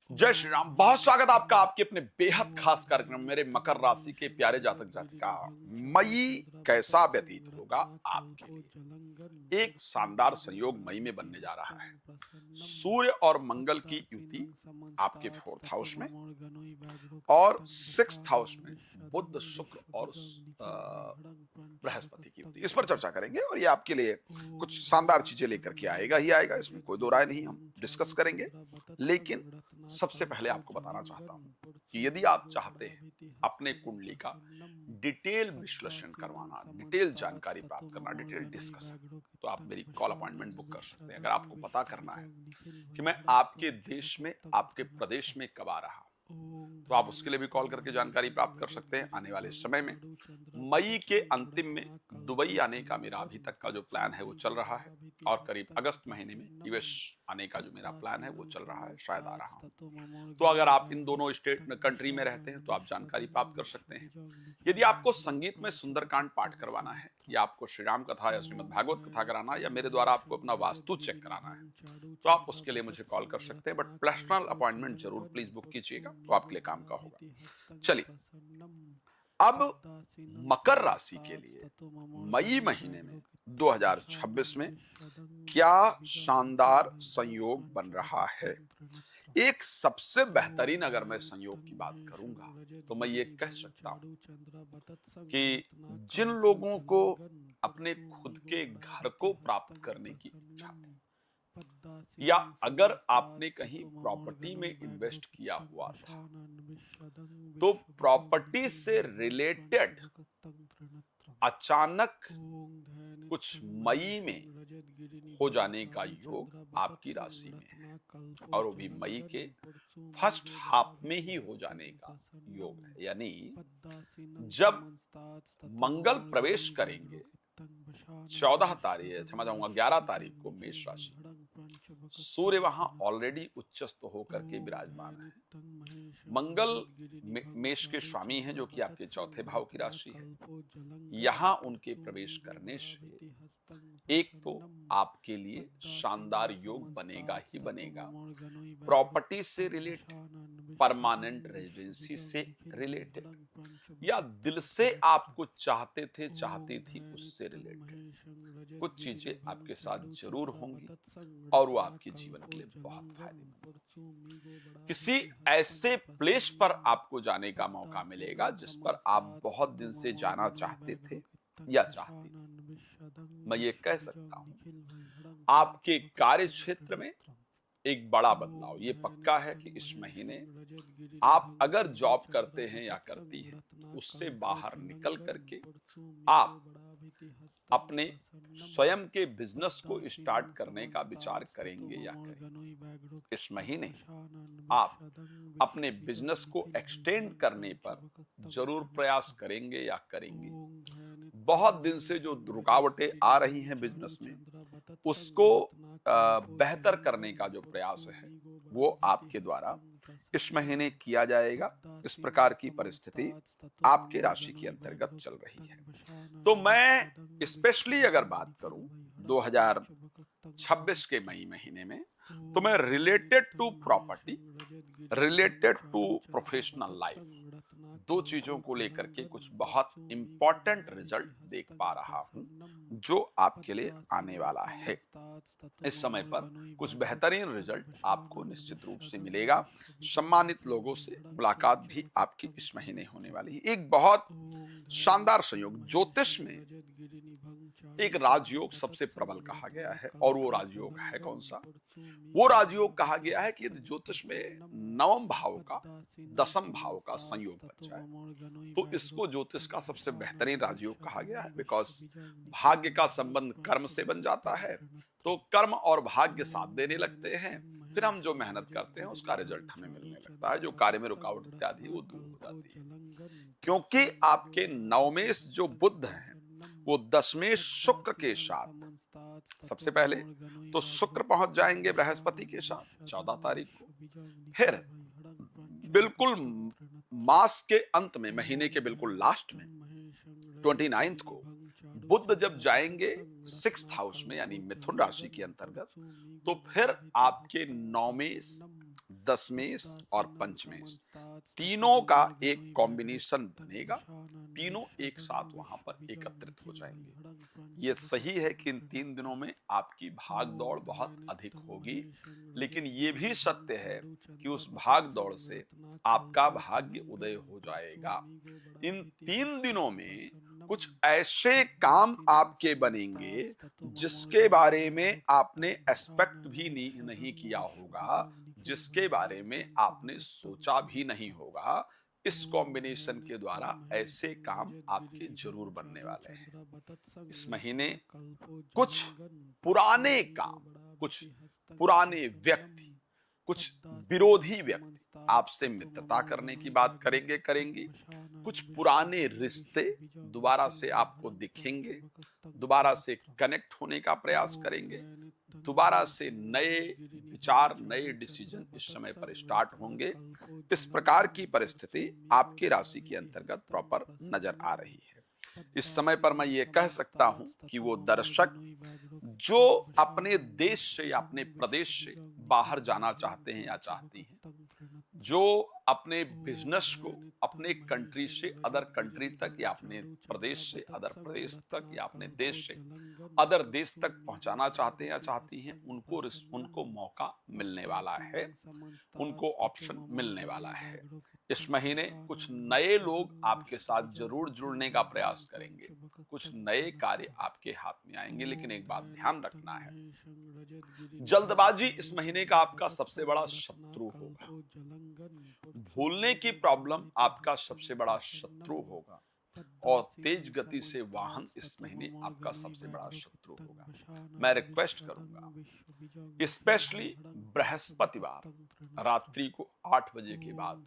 जय श्री राम। बहुत स्वागत आपका आपके अपने बेहद खास कार्यक्रम मेरे मकर राशि के प्यारे जातक जातिका। मई कैसा व्यतीत होगा आपके लिए? एक शानदार संयोग मई में बनने जा रहा है। सूर्य और मंगल की युति आपके फोर्थ हाउस में और सिक्स्थ हाउस में बुध शुक्र और बृहस्पति की युति, इस पर चर्चा करेंगे और ये आपके लिए कुछ शानदार चीजें लेकर के आएगा ही आएगा, इसमें कोई दो राय नहीं। हम डिस्कस करेंगे, लेकिन सबसे पहले आपको बताना चाहता हूं कि यदि आप चाहते हैं अपने कुंडली का डिटेल विश्लेषण करवाना, डिटेल जानकारी प्राप्त करना, डिटेल डिस्कशन, तो आप मेरी कॉल अपॉइंटमेंट बुक कर सकते हैं। अगर आपको पता करना है कि मैं आपके देश में, आपके प्रदेश में कब आ रहा हूं, तो आप उसके लिए भी कॉल करके जानकारी प्राप्त कर सकते हैं। आने वाले समय में मई के अंतिम में दुबई आने का मेरा अभी तक का जो प्लान है वो चल रहा है, और करीब अगस्त महीने में यूएस आने का जो मेरा प्लान है वो चल रहा है, शायद आ रहा हूं। तो अगर आप इन दोनों स्टेट में, कंट्री में रहते हैं, तो आप जानकारी प्राप्त कर सकते हैं। यदि आपको संगीत में सुंदरकांड पाठ करवाना है, या आपको श्री राम कथा या श्रीमद् भागवत कथा कराना, या मेरे द्वारा आपको अपना वास्तु चेक कराना है, तो आप उसके लिए मुझे कॉल कर सकते हैं। बट पर्सनल अपॉइंटमेंट जरूर प्लीज बुक कीजिएगा, तो आपके लिए काम का होगा। चलिए, अब मकर राशि के लिए मई महीने में 2026 में क्या शानदार संयोग बन रहा है। एक सबसे बेहतरीन अगर मैं संयोग की बात करूंगा, तो मैं ये कह सकता हूं कि जिन लोगों को अपने खुद के घर को प्राप्त करने की इच्छा थी, या अगर आपने कहीं प्रॉपर्टी में इन्वेस्ट किया हुआ था, तो प्रॉपर्टी से रिलेटेड अचानक कुछ मई में हो जाने का योग आपकी राशि में है, और वो भी मई के फर्स्ट हाफ में ही हो जाने का योग है। यानी जब मंगल प्रवेश करेंगे 14 तारीख, क्षमा चाहूंगा 11 तारीख को मेष राशि, सूर्य वहां ऑलरेडी उच्चस्त होकर के विराजमान है। मंगल मेष के स्वामी हैं, जो कि आपके चौथे भाव की राशि है। यहां उनके प्रवेश करने से एक तो आपके लिए शानदार योग बनेगा ही बनेगा, प्रॉपर्टी से रिलेटेड, परमानेंट रेजिडेंसी से रिलेटेड, या दिल से आप कुछ चाहते थे, चाहती थी, उससे रिलेटेड कुछ चीजें आपके साथ जरूर होंगी, और वो आपके जीवन के लिए बहुत फायदेमंद। किसी ऐसे प्लेस पर आपको जाने का मौका मिलेगा जिस पर आप बहुत दिन से जाना चाहते थे या चाहती थी। मैं ये कह सकता हूं आपके कार्य क्षेत्र में एक बड़ा बदलाव ये पक्का है कि इस महीने आप अगर जॉब करते हैं या करती हैं, उससे बाहर निकल करके आप अपने स्वयं के बिजनेस को स्टार्ट करने का विचार करेंगे या करेंगे। इस महीने आप अपने बिजनेस को एक्सटेंड करने पर जरूर प्रयास करेंगे या करेंगे। बहुत दिन से जो रुकावटें आ रही हैं बिजनेस में, उसको बेहतर करने का जो प्रयास है वो आपके द्वारा इस महीने किया जाएगा। इस प्रकार की परिस्थिति आपके राशि के अंतर्गत चल रही है। तो मैं स्पेशली अगर बात करूं 2026 के मई महीने में, तो मैं related to property, related to professional life, दो चीजों को लेकर के कुछ बहुत इंपॉर्टेंट रिजल्ट देख पा रहा हूं, जो आपके लिए आने वाला है। इस समय पर कुछ बेहतरीन रिजल्ट आपको निश्चित रूप से मिलेगा। सम्मानित लोगों से मुलाकात भी आपकी इस महीने होने वाली है। एक बहुत शानदार संयोग, ज्योतिष में एक राजयोग सबसे प्रबल कहा गया है, और वो राजयोग है कौन सा? वो राजयोग कहा गया है कि यदि ज्योतिष में नवम भाव का दसम भाव का संयोग बन जाए, तो इसको ज्योतिष का सबसे बेहतरीन राजयोग कहा गया है। बिकॉज भाग्य का संबंध कर्म से बन जाता है, तो कर्म और भाग्य साथ देने लगते हैं, फिर हम जो मेहनत करते हैं उसका रिजल्ट हमें मिलने लगता है, जो कार्य में रुकावट इत्यादि वो दूर हो जाती है। क्योंकि आपके नवमेश जो बुध हैं, वो दशमेश शुक्र के साथ सबसे पहले तो शुक्र पहुंच जाएंगे बृहस्पति के साथ 14 तारीख को। फिर बिल्कुल मास के अंत में, महीने के बिल्कुल लास्ट में 29 को बुध जब जाएंगे सिक्स्थ हाउस में, यानी मिथुन राशि के अंतर्गत, तो फिर आपके नौमेश दशमेश और पंचमेश तीनों का एक कॉम्बिनेशन बनेगा, तीनों एक साथ वहां पर एकत्रित हो जाएंगे। ये सही है कि इन 3 दिनों में आपकी भाग दौड़ बहुत अधिक होगी, लेकिन ये भी सत्य है कि उस भाग दौड़ से आपका भाग्य उदय हो जाएगा। इन 3 दिनों में कुछ ऐसे काम आपके बनेंगे जिसके बारे में आपने एक्सपेक्ट भी नहीं किया होगा, जिसके बारे में आपने सोचा भी नहीं होगा। इस कॉम्बिनेशन के द्वारा ऐसे काम आपके जरूर बनने वाले हैं। इस महीने कुछ पुराने काम, कुछ पुराने व्यक्ति, कुछ विरोधी व्यक्ति आपसे मित्रता करने की बात करेंगे। कुछ पुराने रिश्ते दोबारा से आपको दिखेंगे, दोबारा से कनेक्ट होने का प्रयास करेंगे, दोबारा से नए विचार, नए डिसीजन इस समय पर स्टार्ट होंगे। इस प्रकार की परिस्थिति आपकी राशि के अंतर्गत प्रॉपर नजर आ रही है। इस समय पर मैं ये कह सकता हूं कि वो दर्शक जो अपने देश से या अपने प्रदेश से बाहर जाना चाहते हैं या चाहती हैं, जो अपने बिजनेस को अपने कंट्री से अदर कंट्री तक या अपने प्रदेश से अदर प्रदेश तक या अपने देश से अदर देश तक पहुंचाना चाहते हैं या चाहती हैं, उनको मौका मिलने वाला है, उनको ऑप्शन मिलने वाला है। इस महीने कुछ नए लोग आपके साथ जरूर जुड़ने का प्रयास करेंगे, कुछ नए कार्य आपके हाथ में आएंगे, लेकिन एक बात ध्यान रखना है, जल्दबाजी इस महीने का आपका सबसे बड़ा शत्रु होगा। भूलने की प्रॉब्लम आपका सबसे बड़ा शत्रु होगा, और तेज गति से वाहन इस महीने आपका सबसे बड़ा शत्रु होगा। मैं रिक्वेस्ट करूंगा, स्पेशली बृहस्पतिवार रात्रि को 8 बजे के बाद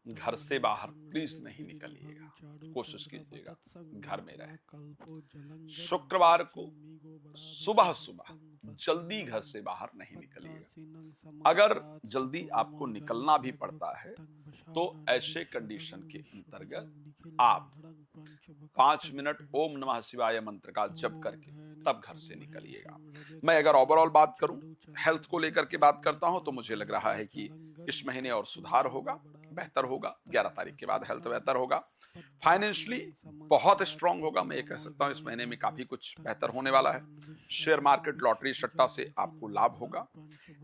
घर से बाहर प्लीज नहीं निकलिएगा, कोशिश कीजिएगा घर में रहे। शुक्रवार को सुबह सुबह जल्दी घर से बाहर नहीं निकलिएगा। अगर जल्दी आपको निकलना भी पड़ता है तो ऐसे कंडीशन के अंतर्गत आप 5 मिनट ओम नमः शिवाय मंत्र का जप करके तब घर से निकलिएगा। मैं अगर ओवरऑल बात करूं, हेल्थ को लेकर के बात करता हूं, तो मुझे लग रहा है कि इस महीने और सुधार होगा, बेहतर होगा। 11 तारीख के बाद हेल्थ बेहतर होगा। फाइनेंशियली बहुत स्ट्रांग होगा। मैं ये कह सकता हूं इस महीने में काफी कुछ बेहतर होने वाला है। शेयर मार्केट, लॉटरी, सट्टा से आपको लाभ होगा।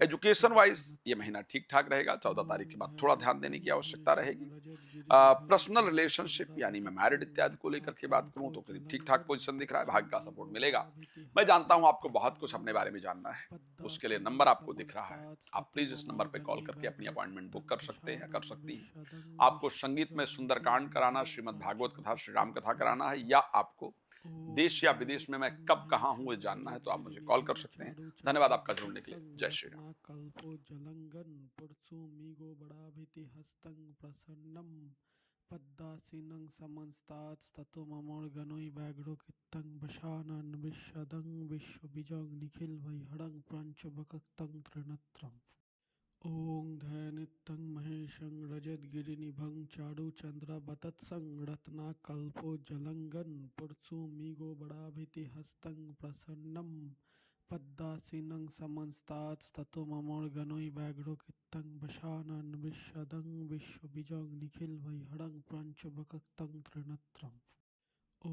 एजुकेशन वाइज ये महीना ठीक ठाक रहेगा। 14 तारीख के बाद थोड़ा ध्यान देने की आवश्यकता रहेगी। पर्सनल रिलेशनशिप यानी मैं मैरिड इत्यादि को लेकर के बात करूं तो करीब ठीक ठाक पोजीशन दिख रहा है, भाग्य का सपोर्ट मिलेगा। मैं जानता हूं आपको बहुत कुछ अपने बारे में जानना है, उसके लिए नंबर आपको दिख रहा है, आप प्लीज इस नंबर पे कॉल करके अपनी अपॉइंटमेंट बुक कर सकते हैं, कर सकती हैं। आपको संगीत में सुंदरकांड कराना, श्रीमद् भागवत कथा, श्री राम कथा कराना है, या आपको देश या विदेश में मैं कब कहां हूं ये जानना है, तो आप मुझे कॉल कर सकते हैं। धन्यवाद आपका जुड़ने के लिए। जय श्री राम। पद्दासीनं समंस्तात्स्ततो ममोर्गनोई व्याघ्रो कित्तं वशानन विश्वदं विश्वबीजं निखिल वैहडं प्रंचबकतं त्रिनत्रम् ॐ धैनित्यं महेशं रजतगिरिनिभं चारुचन्द्रवतत्सं रत्नाकल्पोज्ज्वलंगं पुरसुमिगो बडाभितिहस्तं प्रसन्नं पद्दासीनं समंस्तात्स्ततो ममोर्गनोई व्याघ्रो कित्तं वशानन विश्वदं विश्वबीजं निखिल वैहडं प्रंचबकतं त्रिनत्रम् ॐ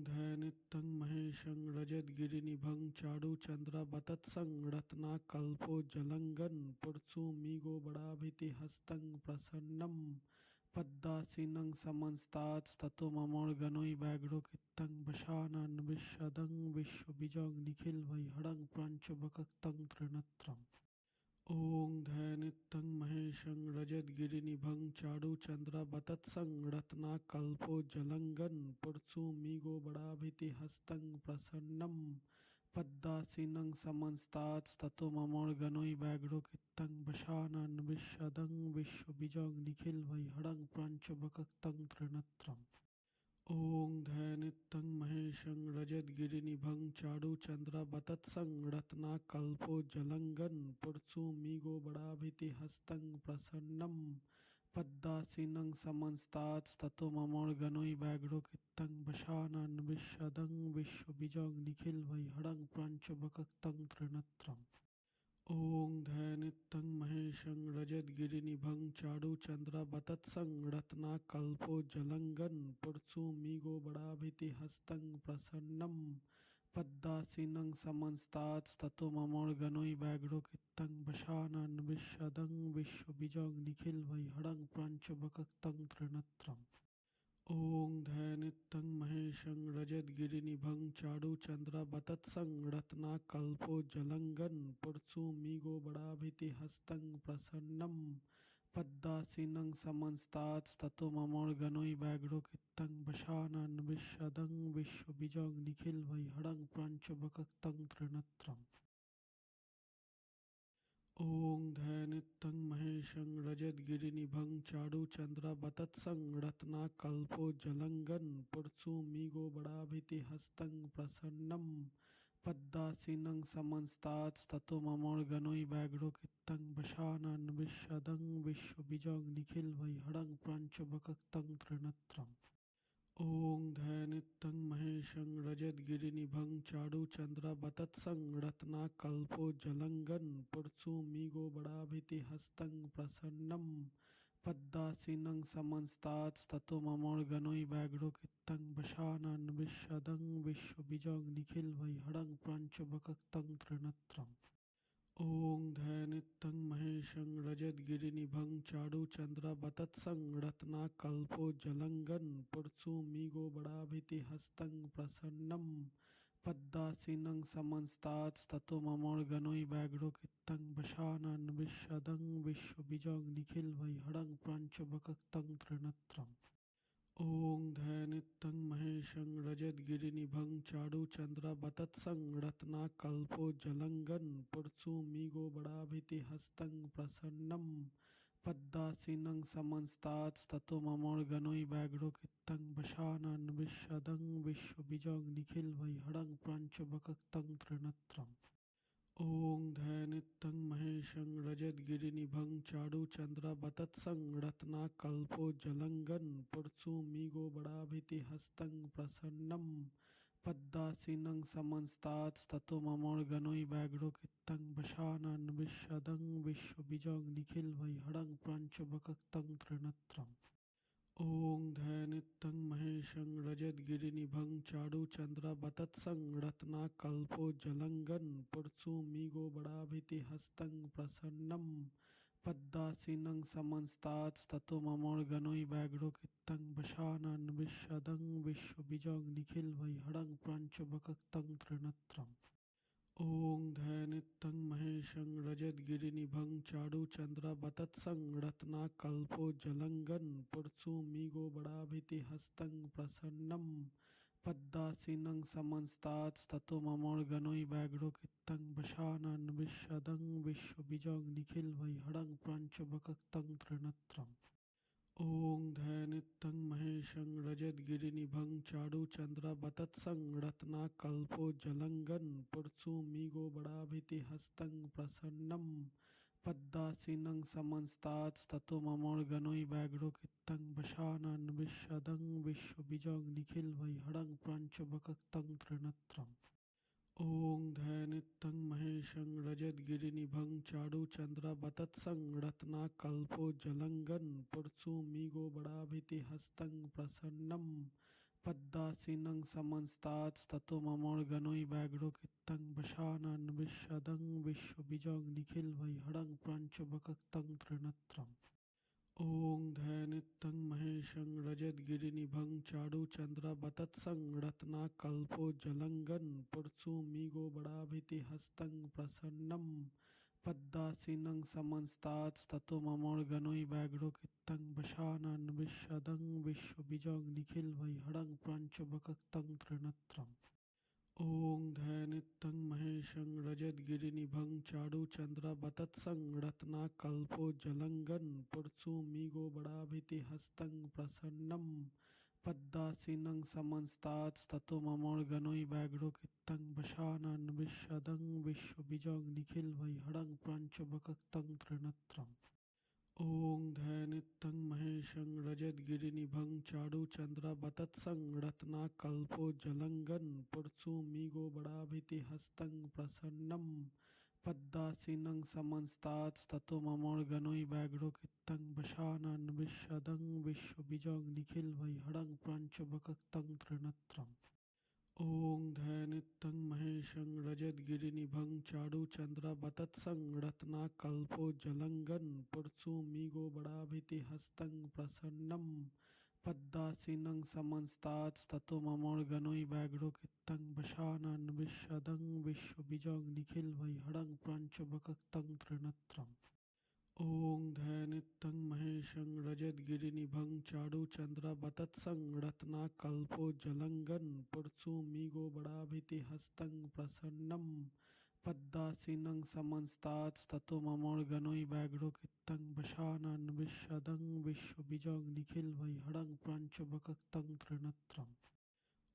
धैनित्यं महेशं रजतगिरिनिभं चारुचन्द्रवतत्सं रत्नाकल्पोज्ज्वलंगं पुरसुमिगो बडाभितिहस्तं प्रसन्नं पद्दासीनं समंस्तात्स्ततो ममोर्गनोई व्याघ्रो कित्तं वशानन विश्वदं विश्वबीजं निखिल वैहडं प्रंचबकतं त्रिनत्रम् ॐ धैनित्यं महेशं रजतगिरिनिभं चारुचन्द्रवतत्सं रत्नाकल्पोज्ज्वलंगं पुरसुमिगो बडाभितिहस्तं प्रसन्नं पद्दासीनं समंस्तात्स्ततो ममोर्गनोई व्याघ्रो कित्तं वशानन विश्वदं विश्वबीजं निखिल वैहडं प्रंचबकतं त्रिनत्रम् ॐ धैनित्यं महेशं रजतगिरिनिभं चारुचन्द्रवतत्सं रत्नाकल्पोज्ज्वलंगं पुरसुमिगो बडाभितिहस्तं प्रसन्नं पद्दासीनं समंस्तात्स्ततो ममोर्गनोई व्याघ्रो कित्तं वशानन विश्वदं विश्वबीजं निखिल वैहडं प्रंचबकतं त्रिनत्रम् ॐ ध्यानित्यं महेशं रजतगिरिनिभं चारुचन्द्रवतत्सं रत्नाकल्पोज्ज्वलङ्गं पुरसुमिगोबराभितिहस्तं प्रसन्नं पद्मासीनं समन्तात्स्ततो ममोर्गनो व्याघ्रोकितं वशानन् विशदं विश्वबीजं निखिलवैहरं प्रपञ्चवक्त्रं त्रिनेत्रम् ॐ ध्यानित्यं महेशं रजतगिरिनिभं चारुचन्द्रवतत्सं रत्नाकल्पोज्ज्वलङ्गं पुरसुमिगोबराभितिहस्तं प्रसन्नं पद्मासीनं समन्तात्स्ततो ममोर्गनो व्याघ्रोकितं वशानन् विशदं विश्वबीजं निखिलवैहरं प्रपञ्चवक्त्रं त्रिनेत्रम् ॐ ध्यानित्यं महेशं रजतगिरिनिभं चारुचन्द्रवतत्सं रत्नाकल्पोज्ज्वलङ्गं पुरसुमिगोबराभितिहस्तं प्रसन्नं पद्मासीनं समन्तात्स्ततो ममोर्गनो व्याघ्रोकितं वशानन् विशदं विश्वबीजं निखिलवैहरं प्रपञ्चवक्त्रं त्रिनेत्रम् ॐ ध्यानित्यं महेशं रजतगिरिनिभं चारुचन्द्रवतत्सं रत्नाकल्पोज्ज्वलङ्गं पुरसुमिगोबराभितिहस्तं प्रसन्नं पद्मासीनं समन्तात्स्ततो ममोर्गनो व्याघ्रोकितं वशानन् विशदं विश्वबीजं निखिलवैहरं प्रपञ्चवक्त्रं त्रिनेत्रम् ॐ ध्यानित्यं महेशं रजतगिरिनिभं चारुचन्द्रवतत्सं रत्नाकल्पोज्ज्वलङ्गं पुरसुमिगोबराभितिहस्तं प्रसन्नं पद्मासीनं समन्तात्स्ततो ममोर्गनो व्याघ्रोकितं वशानन् विशदं विश्वबीजं निखिलवैहरं प्रपञ्चवक्त्रं त्रिनेत्रम् ॐ ध्यानित्यं महेशं रजतगिरिनिभं चारुचन्द्रवतत्सं रत्नाकल्पोज्ज्वलङ्गं पुरसुमिगोबराभितिहस्तं प्रसन्नं पद्मासीनं समन्तात्स्ततो ममोर्गनो व्याघ्रोकितं वशानन् विशदं विश्वबीजं निखिलवैहरं प्रपञ्चवक्त्रं त्रिनेत्रम् ॐ ध्यानित्यं महेशं रजतगिरिनिभं चारुचन्द्रवतत्सं रत्नाकल्पोज्ज्वलङ्गं पुरसुमिगोबराभितिहस्तं प्रसन्नं पद्मासीनं समन्तात्स्ततो ममोर्गनो व्याघ्रोकितं वशानन् विशदं विश्वबीजं निखिलवैहरं प्रपञ्चवक्त्रं त्रिनेत्रम् ॐ ध्यानित्यं महेशं रजतगिरिनिभं चारुचन्द्रवतत्सं रत्नाकल्पोज्ज्वलङ्गं पुरसुमिगोबराभितिहस्तं प्रसन्नं पद्मासीनं समन्तात्स्ततो ममोर्गनो व्याघ्रोकितं वशानन् विशदं विश्वबीजं निखिलवैहरं प्रपञ्चवक्त्रं त्रिनेत्रम् ॐ ध्यानित्यं महेशं रजतगिरिनिभं चारुचन्द्रवतत्सं रत्नाकल्पोज्ज्वलङ्गं पुरसुमिगोबराभितिहस्तं प्रसन्नं पद्मासीनं समन्तात्स्ततो ममोर्गनो व्याघ्रोकितं वशानन् विशदं विश्वबीजं निखिलवैहरं प्रपञ्चवक्त्रं त्रिनेत्रम् ॐ ध्यानित्यं महेशं रजतगिरिनिभं चारुचन्द्रवतत्सं रत्नाकल्पोज्ज्वलङ्गं पुरसुमिगोबराभितिहस्तं प्रसन्नं पद्मासीनं समन्तात्स्ततो ममोर्गनो व्याघ्रोकितं वशानन् विशदं विश्वबीजं निखिलवैहरं प्रपञ्चवक्त्रं त्रिनेत्रम् ॐ ध्यानित्यं महेशं रजतगिरिनिभं चारुचन्द्रवतत्सं रत्नाकल्पोज्ज्वलङ्गं पुरसुमिगोबराभितिहस्तं प्रसन्नं पद्मासीनं समन्तात्स्ततो ममोर्गनो व्याघ्रोकितं वशानन् विशदं विश्वबीजं निखिलवैहरं प्रपञ्चवक्त्रं त्रिनेत्रम् ॐ ध्यानित्यं महेशं रजतगिरिनिभं चारुचन्द्रवतत्सं रत्नाकल्पोज्ज्वलङ्गं पुरसुमिगोबराभितिहस्तं प्रसन्नं पद्मासीनं समन्तात्स्ततो ममोर्गनो व्याघ्रोकितं वशानन् विशदं विश्वबीजं निखिलवैहरं प्रपञ्चवक्त्रं त्रिनेत्रम् ॐ ध्यानित्यं महेशं रजतगिरिनिभं चारुचन्द्रवतत्सं रत्नाकल्पोज्ज्वलङ्गं पुरसुमिगोबराभितिहस्तं प्रसन्नं पद्मासीनं समन्तात्स्ततो ममोर्गनो व्याघ्रोकितं वशानन् विशदं विश्वबीजं निखिलवैहरं प्रपञ्चवक्त्रं त्रिनेत्रम् ॐ ध्यानित्यं महेशं रजतगिरिनिभं चारुचन्द्रवतत्सं रत्नाकल्पोज्ज्वलङ्गं पुरसुमिगोबराभितिहस्तं प्रसन्नं पद्दासीनं समन्तात्स्ततो ममोर्गनोई व्याघ्रो कित्तं वशानन विश्वदं विश्वबीजं निखिलभैहरं प्रपञ्चवक्त्रं त्रिनेत्रम् ॐ ध्यानित्यं महेशं रजतगिरिनिभं चारुचन्द्रवतत्सं रत्नाकल्पोज्ज्वलंघं पुरसुमिगोबराभितिहस्तं प्रसन्नं पद्मासीनं समन्तात्स्ततो ममोर्गनोई व्याघ्रो कित्तं वशानन विश्वदं विश्वबीजं निखिलभैहरं प्रपञ्चवक्त्रं त्रिनेत्रम् ॐ ध्यानित्यं महेशं रजतगिरिनिभं चारुचन्द्रवतत्सं रत्नाकल्पोज्ज्वलंघं पुरसुमिगोबराभितिहस्तं प्रसन्नं पद्मासीनं समन्तात्स्ततो ममोर्गनोई व्याघ्रो कित्तं वशानन विश्वदं विश्वबीजं निखिलभैहरं प्रपञ्चवक्त्रं त्रिनेत्रम्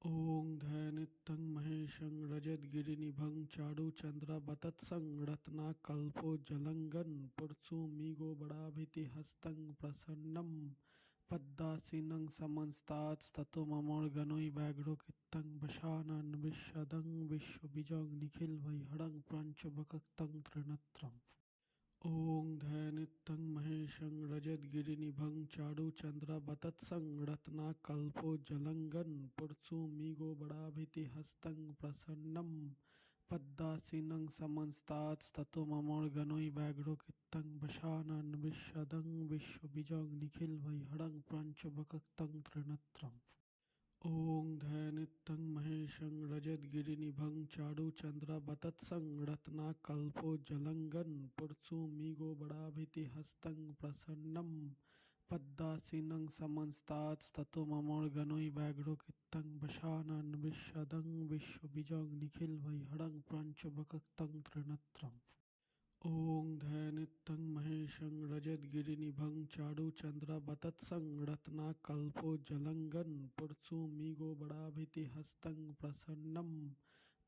ॐ ध्यानित्यं महेशं रजतगिरिनिभं चारुचन्द्रवतत्सं रत्नाकल्पोज्ज्वलंघं पुरसुमिगोबराभितिहस्तं प्रसन्नं पद्मासीनं समन्तात्स्ततो ममोर्गनोई व्याघ्रो कित्तं वशानन विश्वदं विश्वबीजं निखिलभैहरं प्रपञ्चवक्त्रं त्रिनेत्रम् ॐ ध्यानित्यं महेशं रजतगिरिनिभं चारुचन्द्रवतत्सं रत्नाकल्पोज्ज्वलंघं पुरसुमिगोबराभितिहस्तं प्रसन्नं पद्मासीनं समन्तात्स्ततो ममोर्गनोई व्याघ्रो कित्तं वशानन विश्वदं विश्वबीजं निखिलभैहरं प्रपञ्चवक्त्रं त्रिनेत्रम् ॐ ध्यानित्यं महेशं रजतगिरिनिभं चारुचन्द्रवतत्सं रत्नाकल्पोज्ज्वलंघं पुरसुमिगोबराभितिहस्तं प्रसन्नं पद्मासीनं समन्तात्स्ततो ममोर्गनोई व्याघ्रो कित्तं वशानन विश्वदं विश्वबीजं निखिलभैहरं प्रपञ्चवक्त्रं त्रिनेत्रम् ॐ ध्यानित्यं महेशं रजतगिरिनिभं चारुचन्द्रवतत्सं रत्नाकल्पोज्ज्वलंघं पुरसुमिगोबराभितिहस्तं प्रसन्नं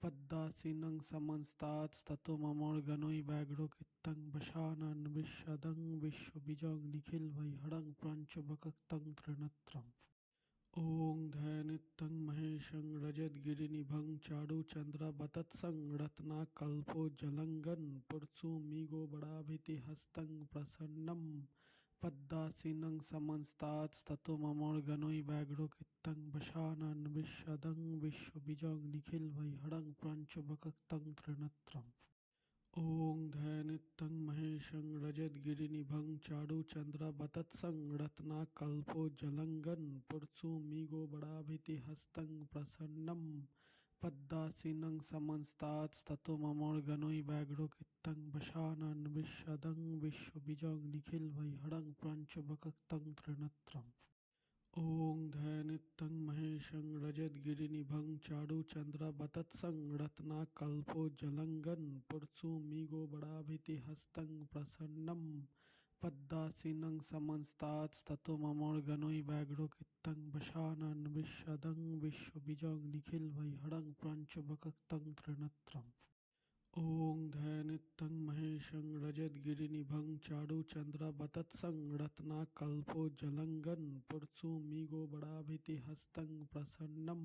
पद्मासीनं समन्तात्स्ततो ममोर्गनोई व्याघ्रो कित्तं वशानन विश्वदं विश्वबीजं निखिलभैहरं प्रपञ्चवक्त्रं त्रिनेत्रम् ॐ ध्यानित्यं महेशं रजतगिरिनिभं चारुचन्द्रवतत्सं रत्नाकल्पोज्ज्वलंघं पुरसुमिगोबराभितिहस्तं प्रसन्नं पद्मासीनं समन्तात्स्ततो ममोर्गनोई व्याघ्रो कित्तं वशानन विश्वदं विश्वबीजं निखिलभैहरं प्रपञ्चवक्त्रं त्रिनेत्रम् ॐ ध्यानित्यं महेशं रजतगिरिनिभं चारुचन्द्रवतत्सं रत्नाकल्पोज्ज्वलंघं पुरसुमिगोबराभितिहस्तं प्रसन्नं पद्मासीनं समन्तात्स्ततो ममोर्गनोई व्याघ्रो कित्तं वशानन विश्वदं विश्वबीजं निखिलभैहरं प्रपञ्चवक्त्रं त्रिनेत्रम् ॐ ध्यानित्यं महेशं रजतगिरिनिभं चारुचन्द्रवतत्सं रत्नाकल्पोज्ज्वलंघं पुरसुमिगोबराभितिहस्तं प्रसन्नं पद्मासीनं समन्तात्स्ततो ममोर्गनोई व्याघ्रो कित्तं वशानन विश्वदं विश्वबीजं निखिलभैहरं प्रपञ्चवक्त्रं त्रिनेत्रम् ॐ ध्यानित्यं महेशं रजतगिरिनिभं चारुचन्द्रवतत्सं रत्नाकल्पोज्ज्वलंघं पुरसुमिगोबराभितिहस्तं प्रसन्नं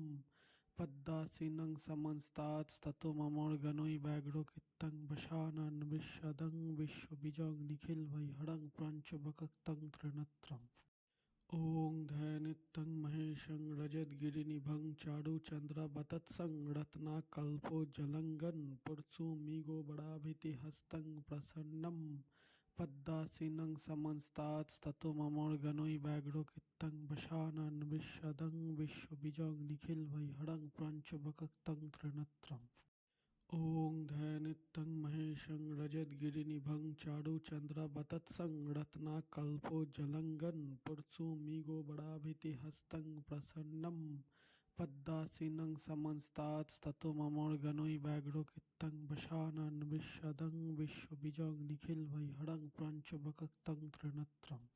पद्मासीनं समन्तात्स्ततो ममोर्गनोई व्याघ्रो कित्तं वशानन विश्वदं विश्वबीजं निखिलभैहरं प्रपञ्चवक्त्रं त्रिनेत्रम् ॐ ध्यानित्यं महेशं रजतगिरिनिभं चारुचन्द्रवतत्सं रत्नाकल्पोज्ज्वलंघं पुरसुमिगोबराभितिहस्तं प्रसन्नं पद्मासीनं समन्तात्स्ततो ममोर्गनोई व्याघ्रो कित्तं वशानन विश्वदं विश्वबीजं निखिलभैहरं प्रपञ्चवक्त्रं त्रिनेत्रम् ॐ ध्यानित्यं महेशं रजतगिरिनिभं चारुचन्द्रवतत्सं रत्नाकल्पोज्ज्वलंघं पुरसुमिगोबराभितिहस्तं प्रसन्नं पद्मासीनं समन्तात्स्ततो ममोर्गनोई व्याघ्रो कित्तं वशानन विश्वदं विश्वबीजं निखिलभैहरं प्रपञ्चवक्त्रं त्रिनेत्रम्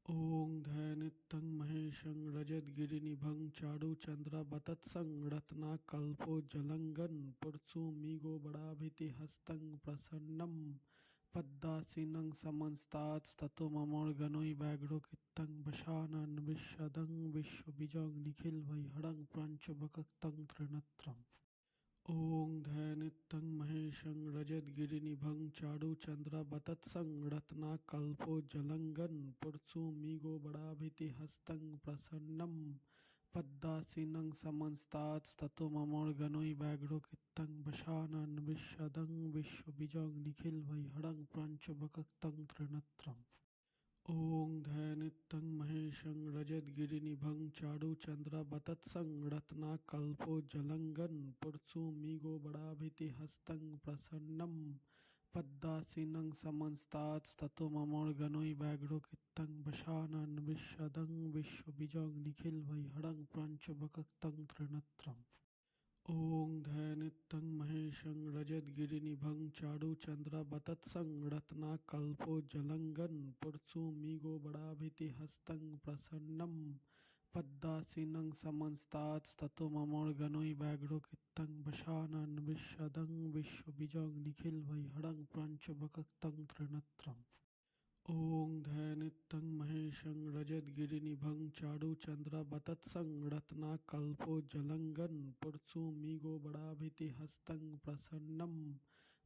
ॐ ध्यानित्यं महेशं रजतगिरिनिभं चारुचन्द्रवतत्सं रत्नाकल्पोज्ज्वलंघं पुरसुमिगोबराभितिहस्तं प्रसन्नं पद्मासीनं समन्तात्स्ततो ममोर्गनोई व्याघ्रो कित्तं वशानन विश्वदं विश्वबीजं निखिलभैहरं प्रपञ्चवक्त्रं त्रिनेत्रम् ॐ ध्यानित्यं महेशं रजतगिरिनिभं चारुचन्द्रवतत्सं रत्नाकल्पोज्ज्वलङ्गं पुरसुमिगोबराभितिहस्तं प्रसन्नं पद्मासीनं समंस्तात्स्ततो ममोर्गनो व्याघ्रोकितं वशानन् विशदं विश्वबीजं निखिलवैहरं प्रपञ्चवक्त्रं त्रिनेत्रम् ॐ ध्यानित्यं महेशं रजतगिरिनिभं चारुचन्द्रवतत्सं रत्नाकल्पोज्ज्वलङ्गं पुरसुमिगोबराभितिहस्तं प्रसन्नं पद्मासीनं समंस्तात्स्ततो ममोर्गनो व्याघ्रोकितं वशानन् विशदं विश्वबीजं निखिलवैहरं प्रपञ्चवक्त्रं त्रिनेत्रम् ॐ ध्यानित्यं महेशं रजतगिरिनिभं चारुचन्द्रवतत्सं रत्नाकल्पोज्ज्वलङ्गं पुरसुमिगोबराभितिहस्तं प्रसन्नं पद्मासीनं समंस्तात्स्ततो ममोर्गनो व्याघ्रोकितं वशानन् विशदं विश्वबीजं निखिलवैहरं प्रपञ्चवक्त्रं त्रिनेत्रम् ॐ ध्यानित्यं महेशं रजतगिरिनिभं चारुचन्द्रवतत्सं रत्नाकल्पोज्ज्वलङ्गं पुरसुमिगोबराभितिहस्तं प्रसन्नं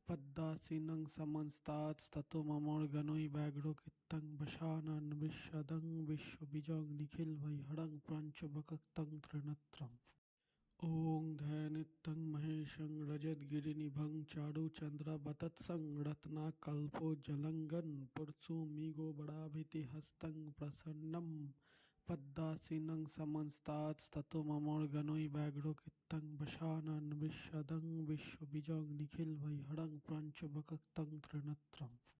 पद्मासीनं समंस्तात्स्ततो ममोर्गनो व्याघ्रोकितं वशानन् विशदं विश्वबीजं निखिलवैहरं प्रपञ्चवक्त्रं त्रिनेत्रम् ॐ ध्यानित्यं महेशं रजतगिरिनिभं चारुचन्द्रवतत्सं रत्नाकल्पोज्ज्वलङ्गं पुरसुमिगोबराभितिहस्तं प्रसन्नं पद्मासीनं समंस्तात्स्ततो ममोर्गनो व्याघ्रोकितं वशानन् विशदं विश्वबीजं निखिलवैहरं प्रपञ्चवक्त्रं त्रिनेत्रम्